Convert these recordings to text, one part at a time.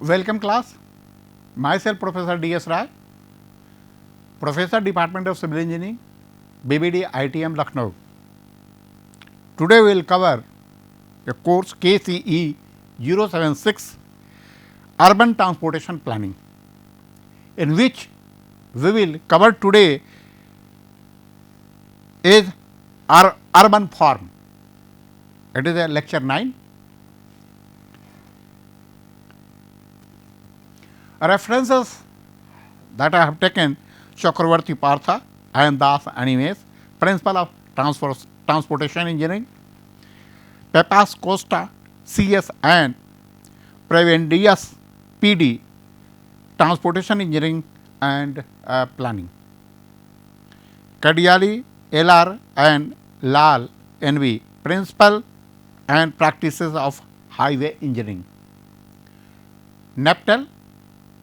Welcome class, myself Professor D.S. Rai, Professor Department of Civil Engineering, BBD ITM Lucknow. Today we will cover a course KCE 076 Urban Transportation Planning, in which we will cover today is urban form. It is a lecture 9. References that I have taken: Chakravarti Partha, and Das Animes, Principle of Transportation Engineering, Pepas Costa, CS, and Prevendius, PD, Transportation Engineering and Planning, Kadiali, LR, and Lal, NV, Principle and Practices of Highway Engineering, Neptel,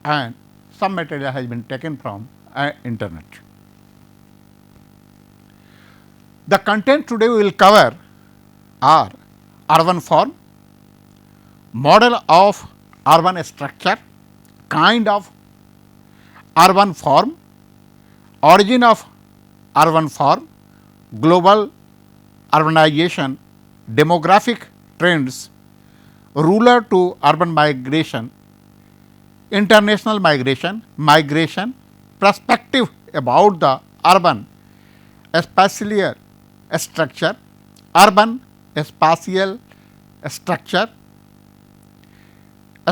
and some material has been taken from internet. The content today we will cover are urban form, model of urban structure, kind of urban form, origin of urban form, global urbanization, demographic trends, rural to urban migration, international migration, perspective about the urban spatial structure, urban spatial structure,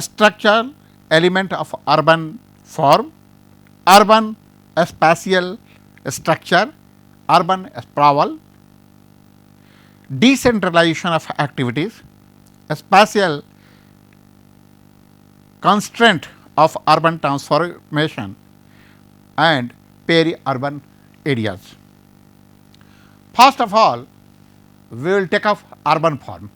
structural element of urban form, urban spatial structure, urban sprawl, decentralization of activities, spatial constraint of urban transformation, and peri-urban areas. First of all, we will take up urban form.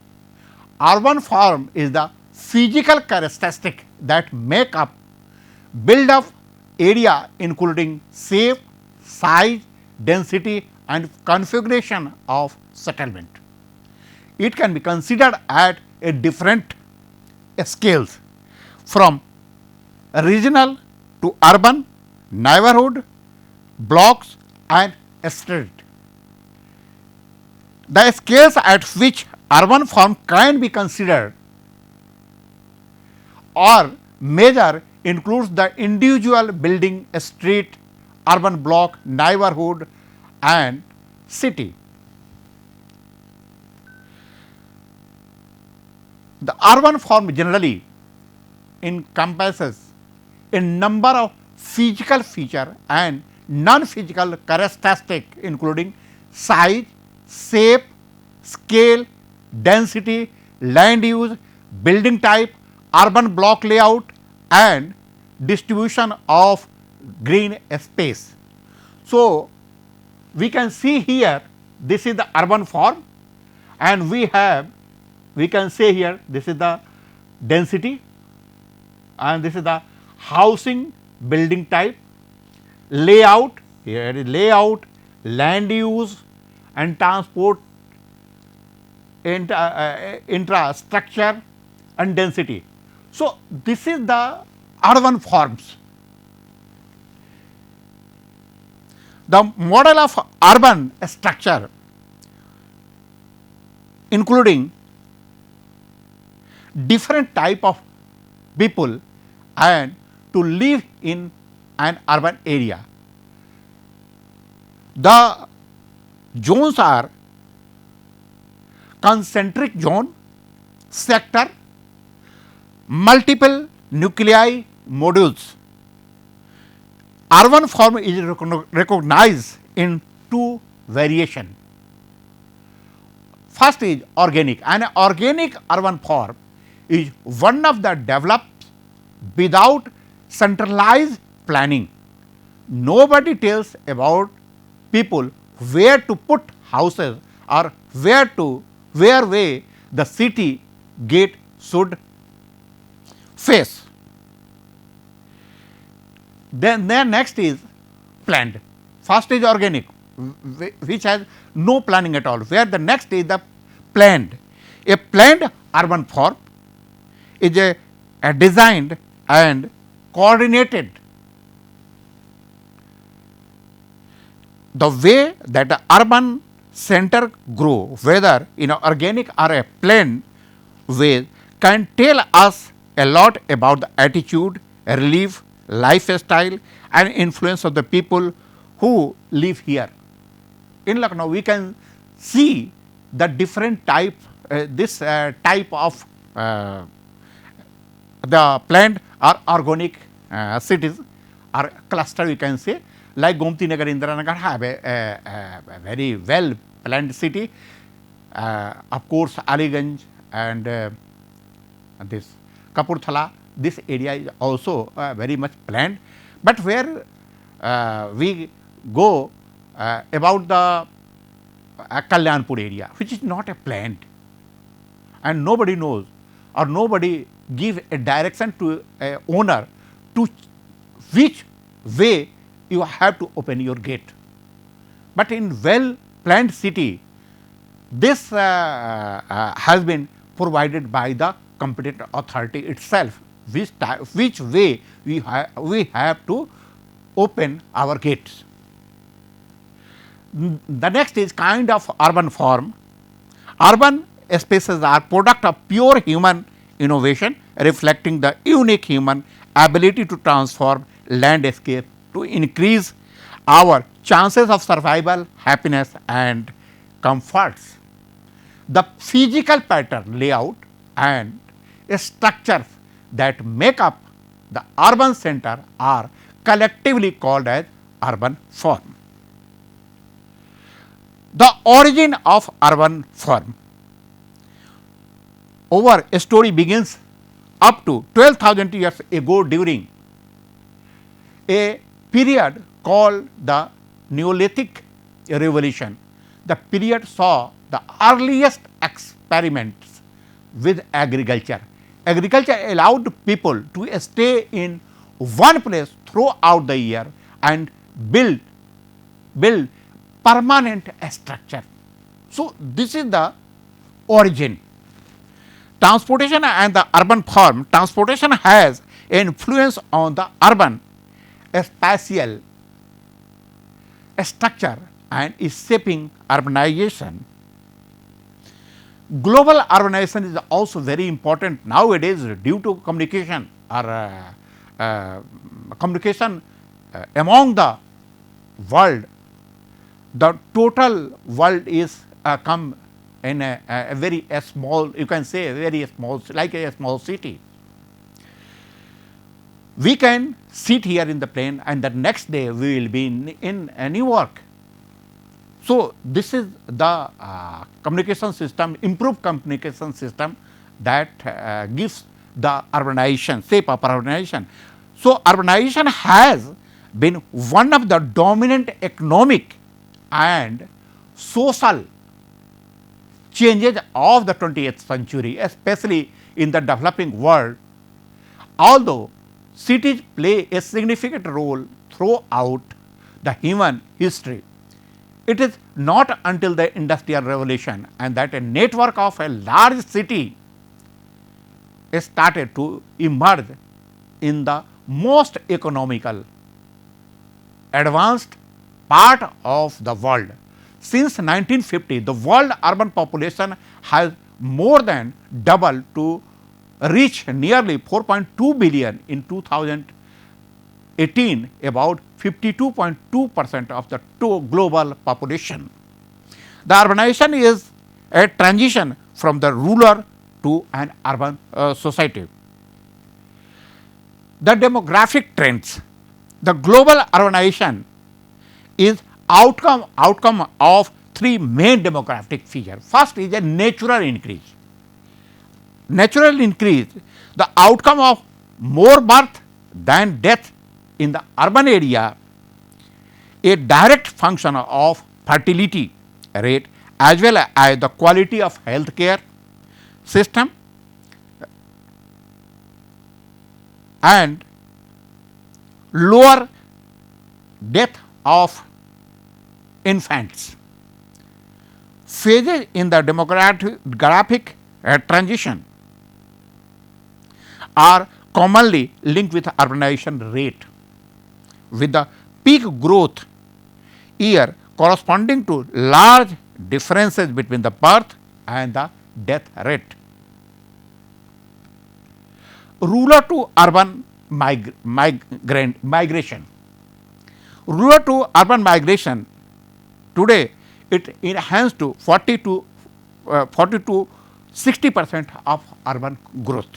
Urban form is the physical characteristic that make up, build up area including shape, size, density and configuration of settlement. It can be considered at a different scales, from regional to urban, neighborhood, blocks and street. The scales at which urban form can be considered or measure includes the individual building, street, urban block, neighborhood and city. The urban form generally encompasses a number of physical feature and non-physical characteristic including size, shape, scale, density, land use, building type, urban block layout and distribution of green space. So, we can see here this is the urban form, and we can say here this is the density, and this is the housing building type, layout, here is layout, land use and transport, infrastructure and density. So, this is the urban forms. The model of urban structure including different type of people and to live in an urban area. The zones are concentric zone, sector, multiple nuclei modules. Urban form is recognized in two variations. First is organic. An organic urban form is one of the developed without centralized planning. Nobody tells about people where to put houses or where way the city gate should face. Then next is planned. First is organic, which has no planning at all, where the next is the planned. A planned urban form is a designed and coordinated. The way that the urban center grow, whether in an organic or a planned way, can tell us a lot about the attitude, relief, lifestyle and influence of the people who live here. In Lucknow, we can see the different type, type of the planned or organic cities or cluster, we can say, like Gomti Nagar, Indiranagar have a very well planned city. Of course, Aliganj and this Kapurthala, this area is also very much planned, but where we go about the Kalyanpur area, which is not a planned, and nobody knows or nobody give a direction to a owner to which way you have to open your gate. But in well planned city, this has been provided by the competent authority itself, which way we have to open our gates. The next is kind of urban form. Urban spaces are product of pure human innovation, reflecting the unique human ability to transform landscape to increase our chances of survival, happiness and comforts. The physical pattern, layout and structures that make up the urban center are collectively called as urban form. The origin of urban form. Our story begins up to 12,000 years ago during a period called the Neolithic Revolution. The period saw the earliest experiments with agriculture. Agriculture allowed people to stay in one place throughout the year and build permanent structure. So, this is the origin. Transportation and the urban form. Transportation has influence on the urban spatial structure and is shaping urbanization. Global urbanization is also very important nowadays due to communication or communication among the world. The total world is come in a very small, you can say a very small, like a small city. We can sit here in the plane and the next day we will be in New York. So, this is the communication system, improved communication system that gives the urbanization, shape of urbanization. So, urbanization has been one of the dominant economic and social changes of the 20th century, especially in the developing world. Although cities play a significant role throughout the human history, it is not until the Industrial Revolution and that a network of a large city started to emerge in the most economical advanced part of the world. Since 1950, the world urban population has more than doubled to reach nearly 4.2 billion in 2018, about 52.2% of the global population. The urbanization is a transition from the rural to an urban society. The demographic trends. The global urbanization is outcome of three main demographic features. First is a natural increase. Natural increase, the outcome of more birth than death in the urban area, a direct function of fertility rate as well as the quality of health care system and lower death of infants. Phases in the demographic transition are commonly linked with urbanization rate, with the peak growth year corresponding to large differences between the birth and the death rate. Rural to urban migration. Rural to urban migration today it enhanced to 40 to 60% of urban growth.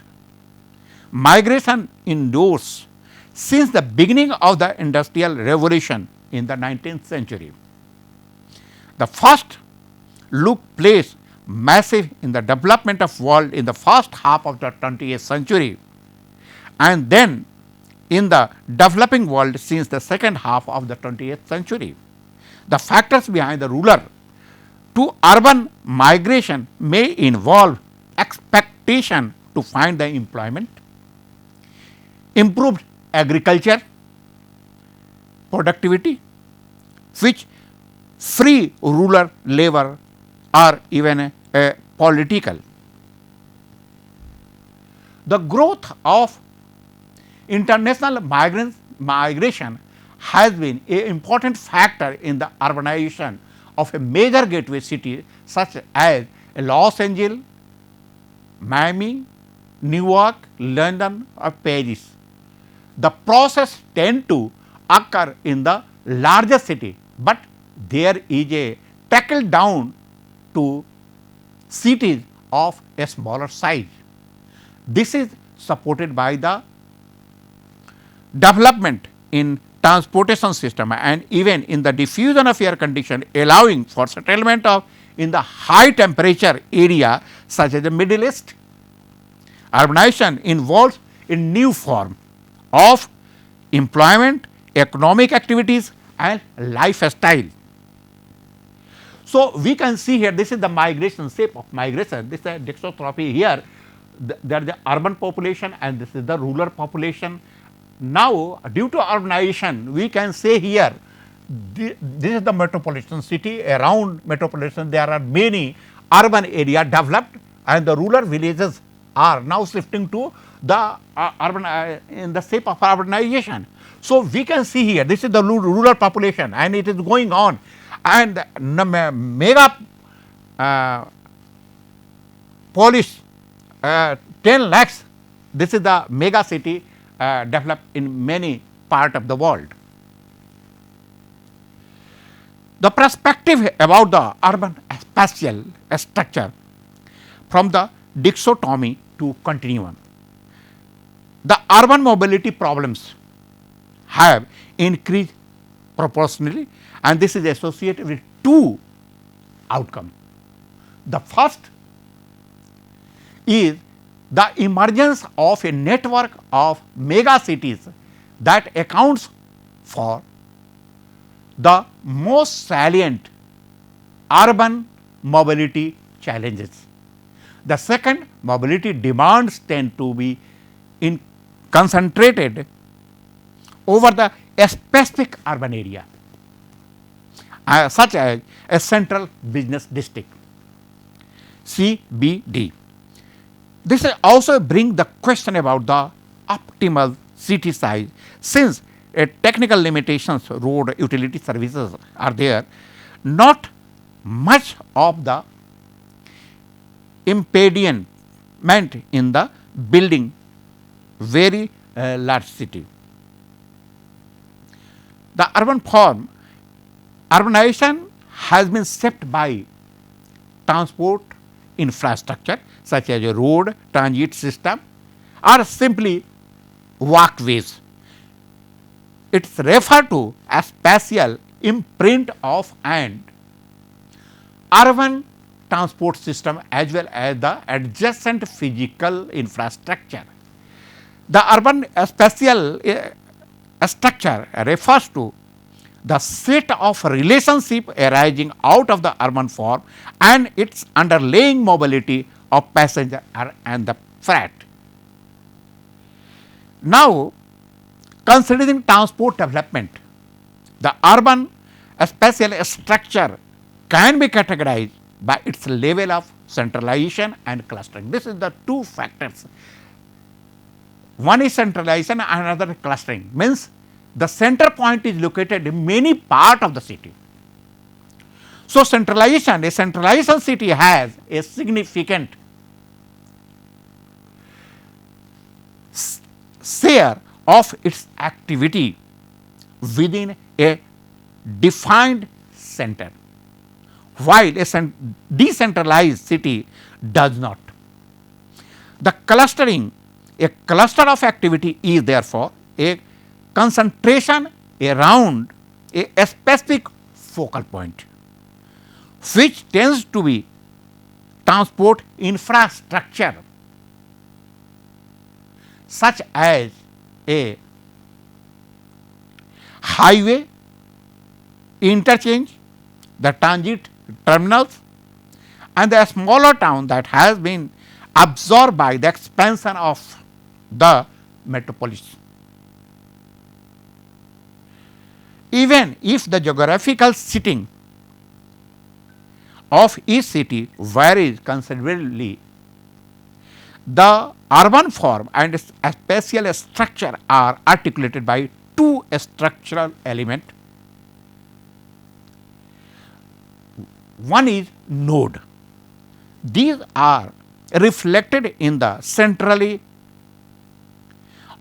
Migration indoors since the beginning of the industrial revolution in the 19th century. The first look place massive in the development of world in the first half of the 20th century, and then in the developing world since the second half of the 20th century. The factors behind the rural to urban migration may involve expectation to find the employment, improved agriculture productivity, which free rural labor or even political. The growth of international migration has been an important factor in the urbanization of a major gateway city such as Los Angeles, Miami, New York, London or Paris. The process tends to occur in the larger city, but there is a trickle down to cities of a smaller size. This is supported by the development in transportation system and even in the diffusion of air condition, allowing for settlement of in the high temperature area such as the Middle East. Urbanization involves a new form of employment, economic activities and lifestyle. So, we can see here this is the migration shape of migration, this is a dextroscopy here, there is the urban population and this is the rural population. Now, due to urbanization we can say here this is the metropolitan city, around metropolitan there are many urban area developed and the rural villages are now shifting to the urban in the shape of urbanization. So, we can see here this is the rural population and it is going on and mega polis 10 lakhs, this is the mega city developed in many part of the world. The perspective about the urban spatial structure from the dichotomy to continuum. The urban mobility problems have increased proportionally and this is associated with two outcomes. The first is the emergence of a network of mega cities that accounts for the most salient urban mobility challenges. The second, mobility demands tend to be concentrated over the specific urban area such as a central business district CBD. This also brings the question about the optimal city size, since technical limitations road utility services are there, not much of the impediment in the building very large city. The urban form urbanization has been shaped by transport infrastructure such as a road, transit system or simply walkways. It is referred to as spatial imprint of and urban transport system as well as the adjacent physical infrastructure. The urban spatial structure refers to the set of relationship arising out of the urban form and its underlying mobility of passenger and the freight. Now, considering transport development, the urban spatial structure can be categorized by its level of centralization and clustering. This is the two factors. One is centralization and another clustering, means the center point is located in many part of the city. So, centralization, a centralization city has a significant share of its activity within a defined center, while a decentralized city does not. The clustering, a cluster of activity is therefore a concentration around a specific focal point, which tends to be transport infrastructure such as a highway, interchange, the transit terminals, and the smaller town that has been absorbed by the expansion of the metropolis. Even if the geographical setting of each city varies considerably, the urban form and spatial structure are articulated by two structural elements. One is node. These are reflected in the centrally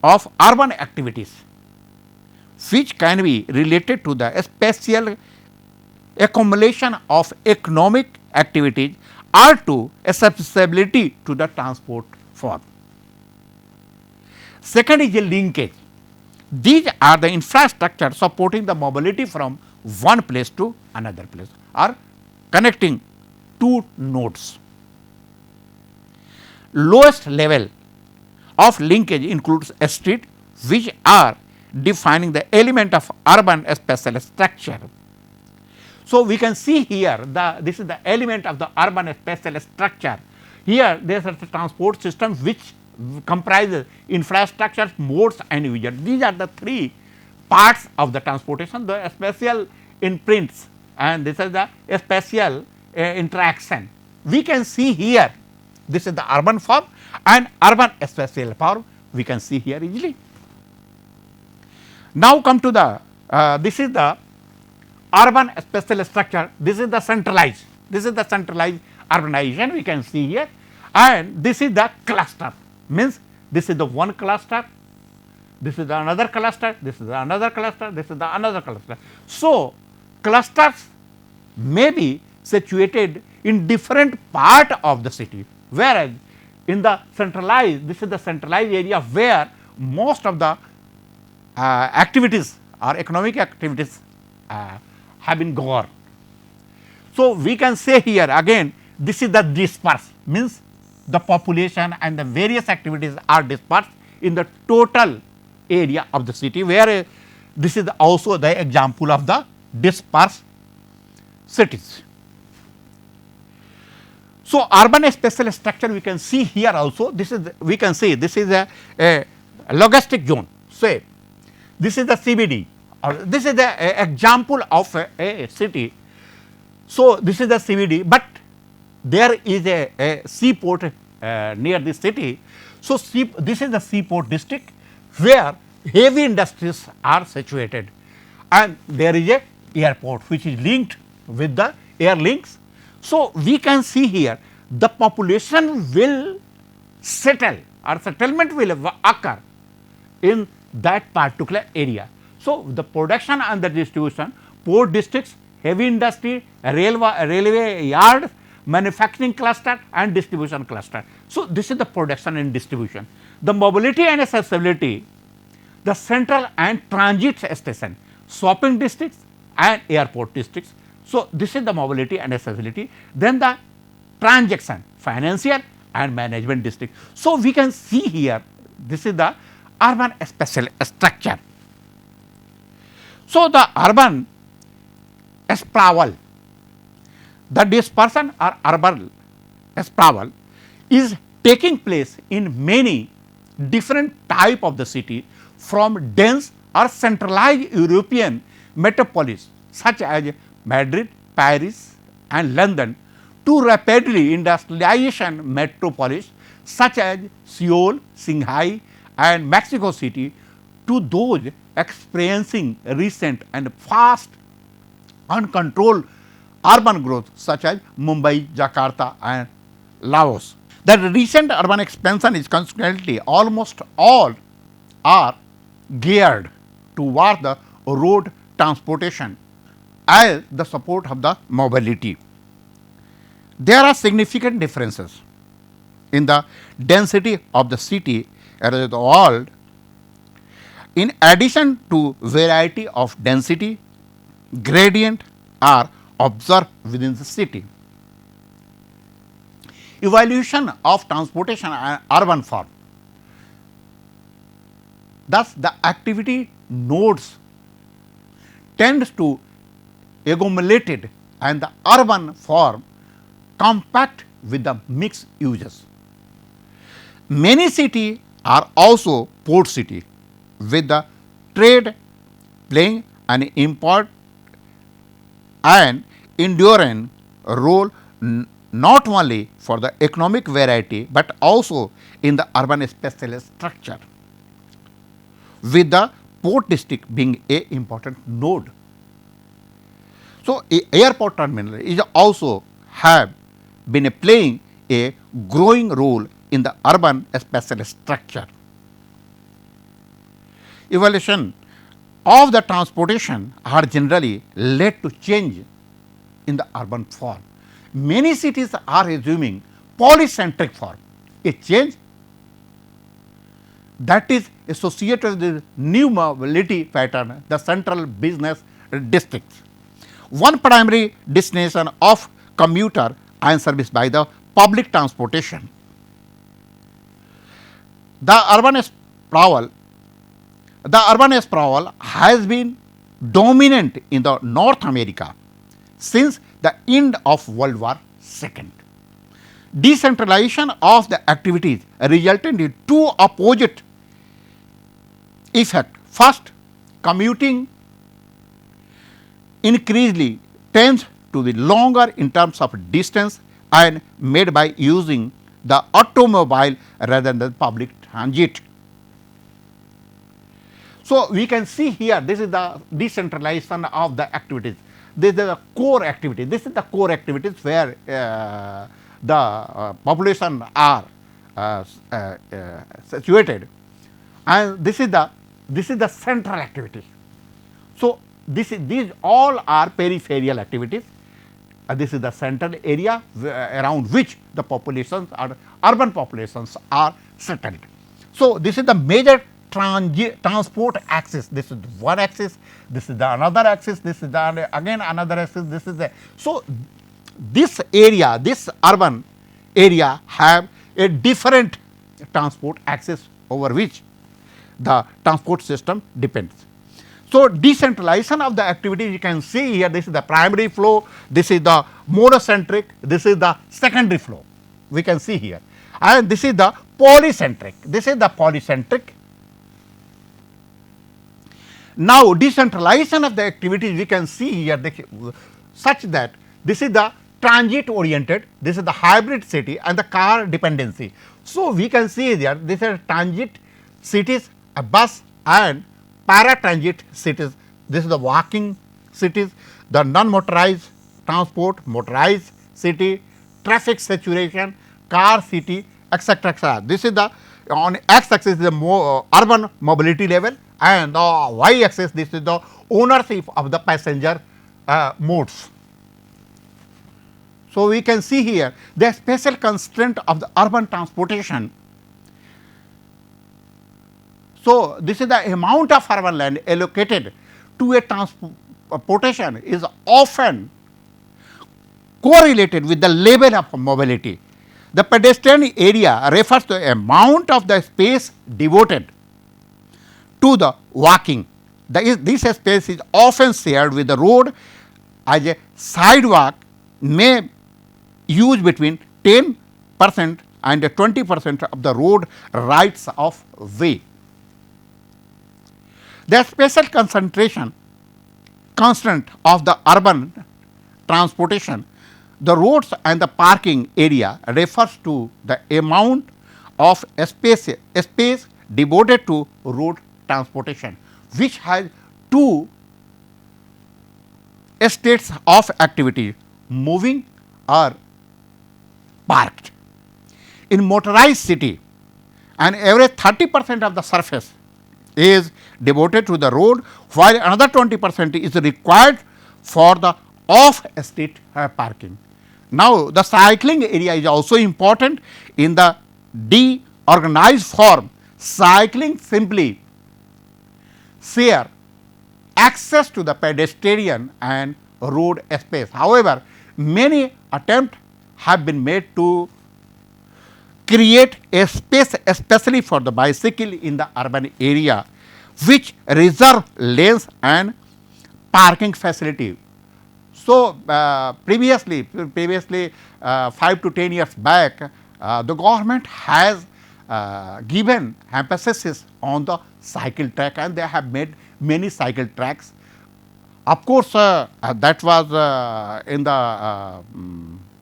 of urban activities, which can be related to the spatial accumulation of economic activities or to accessibility to the transport form. Second is a linkage. These are the infrastructure supporting the mobility from one place to another place or connecting two nodes. Lowest level of linkage includes a street, which are defining the element of urban spatial structure. So, we can see here this is the element of the urban spatial structure. Here there is a transport system which comprises infrastructure, modes and users. These are the three parts of the transportation, the spatial imprints, and this is the spatial interaction. We can see here this is the urban form and urban spatial form we can see here easily. Now, come to the this is the urban spatial structure, this is the centralized urbanization we can see here, and this is the cluster, means this is the one cluster, this is the another cluster, this is the another cluster, this is the another cluster. So, clusters may be situated in different part of the city, whereas in the centralized, this is the centralized area where most of the activities or economic activities have been governed. So, we can say here again this is the dispersed, means the population and the various activities are dispersed in the total area of the city, where this is also the example of the dispersed cities. So, urban spatial structure we can see here also, this is we can say this is a logistic zone. Say this is the CBD, or this is the example of a city. So, this is the CBD, but there is a seaport near the city. So, this is the seaport district where heavy industries are situated, and there is a airport which is linked with the air links. So, we can see here the population will settle or settlement will occur in that particular area. So, the production and the distribution, port districts, heavy industry, railway yards, manufacturing cluster and distribution cluster. So, this is the production and distribution. The mobility and accessibility, the central and transit station, shopping districts and airport districts. So, this is the mobility and accessibility. Then the transaction, financial and management district. So, we can see here this is the urban spatial structure. So, the urban SPRAWL, the dispersion or urban SPRAWL is taking place in many different type of the city, from dense or centralized European metropolis such as Madrid, Paris and London, to rapidly industrialization metropolis such as Seoul, Shanghai and Mexico City to those experiencing recent and fast uncontrolled urban growth such as Mumbai, Jakarta and Laos. The recent urban expansion is consequently almost all are geared toward the road transportation as the support of the mobility. There are significant differences in the density of the city around the world. In addition to variety of density, gradient are observed within the city. Evaluation of transportation and urban form. Thus, the activity nodes tends to accumulated and the urban form compact with the mixed uses. Many cities are also port city with the trade playing an important and enduring role not only for the economic variety, but also in the urban spatial structure, with the port district being a important node. So, airport terminal is also have been playing a growing role in the urban spatial structure. Evolution of the transportation are generally led to change in the urban form. Many cities are assuming polycentric form, a change that is associated with the new mobility pattern, the central business districts. One primary destination of commuter and service by the public transportation. The urban sprawl has been dominant in the North America since the end of World War II. Decentralization of the activities resulted in two opposite effects. First, commuting increasingly tends to be longer in terms of distance and made by using the automobile rather than the public transit. So, we can see here this is the decentralization of the activities. This is the core activity. This is the core activities where the population are situated, and this is the central activity. So, these all are peripheral activities. This is the central area around which the populations or urban populations are settled. So, this is the major transport axis. This is one axis, this is the another axis, this is the again another axis, this is the. So, this area, this urban area have a different transport axis over which the transport system depends. So, decentralization of the activities you can see here, this is the primary flow, this is the monocentric, this is the secondary flow we can see here, and this is the polycentric, this is the polycentric. Now, decentralization of the activities we can see here such that this is the transit oriented, this is the hybrid city and the car dependency. So, we can see there this is transit cities, a bus and paratransit cities, this is the walking cities, the non-motorized transport, motorized city, traffic saturation, car city, etc. etc. This is the on x axis is the more urban mobility level, and the y axis this is the ownership of the passenger modes. So, we can see here the special constraint of the urban transportation. So, this is the amount of urban land allocated to a transportation is often correlated with the level of mobility. The pedestrian area refers to the amount of the space devoted to the walking. This space is often shared with the road, as a sidewalk may use between 10% and 20% of the road rights of way. The special constraint of the urban transportation, the roads and the parking area refers to the amount of space devoted to road transportation, which has two states of activity, moving or parked. In motorized city, an average 30% of the surface is devoted to the road, while another 20% is required for the off street parking. Now, the cycling area is also important. In the deorganized form, cycling simply share access to the pedestrian and road space. However, many attempts have been made to create a space especially for the bicycle in the urban area, which reserve lanes and parking facility. So, previously 5 to 10 years back, the government has given emphasis on the cycle track, and they have made many cycle tracks. Of course, that was in the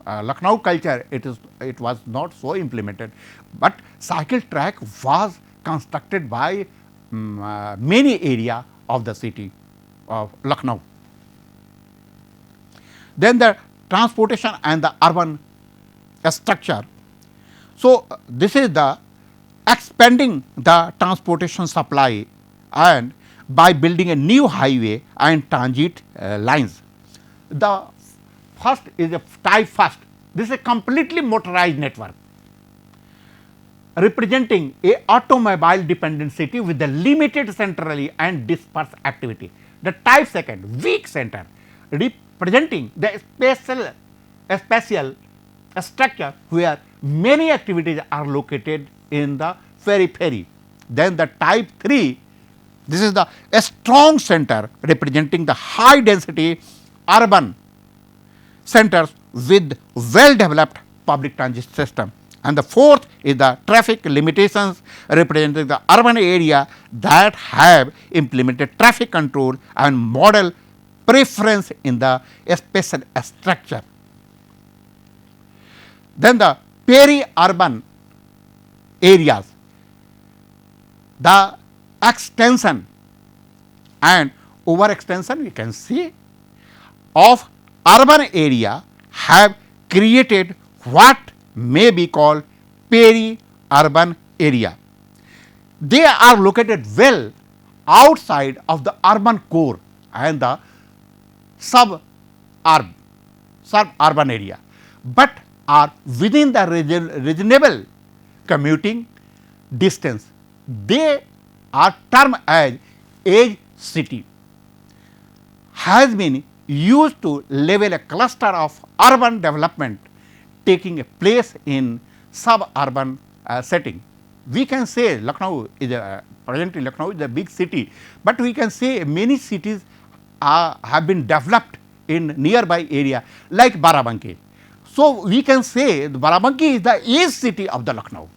Lucknow culture, it was not so implemented, but cycle track was constructed by many area of the city of Lucknow. Then the transportation and the urban structure. So, this is the expanding the transportation supply and by building a new highway and transit lines. The first is a type first. This is a completely motorized network representing a automobile dependent city with the limited centrally and dispersed activity. The type second, weak center, representing the spatial structure where many activities are located in the periphery. Then the type 3, this is the a strong center representing the high density urban centers with well developed public transit system. And the fourth is the traffic limitations representing the urban area that have implemented traffic control and model preference in the spatial structure. Then the peri-urban areas, the extension and overextension we can see of urban area have created what may be called peri-urban area. They are located well outside of the urban core and the suburban area, but are within the reasonable commuting distance. They are termed as edge city, has been used to level a cluster of urban development taking a place in suburban setting. We can say Lucknow is presently Lucknow is a big city, but we can say many cities have been developed in nearby area like Barabanki. So, we can say Barabanki is the edge city of the Lucknow.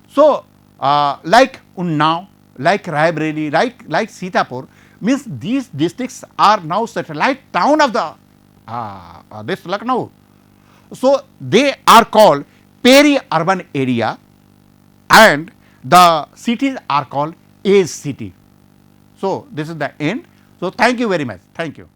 So, like Unnao, like Raebareli, like Sitapur, means these districts are now satellite town of the this Lucknow. So, they are called peri-urban area and the cities are called edge city. So, this is the end. So, thank you very much. Thank you.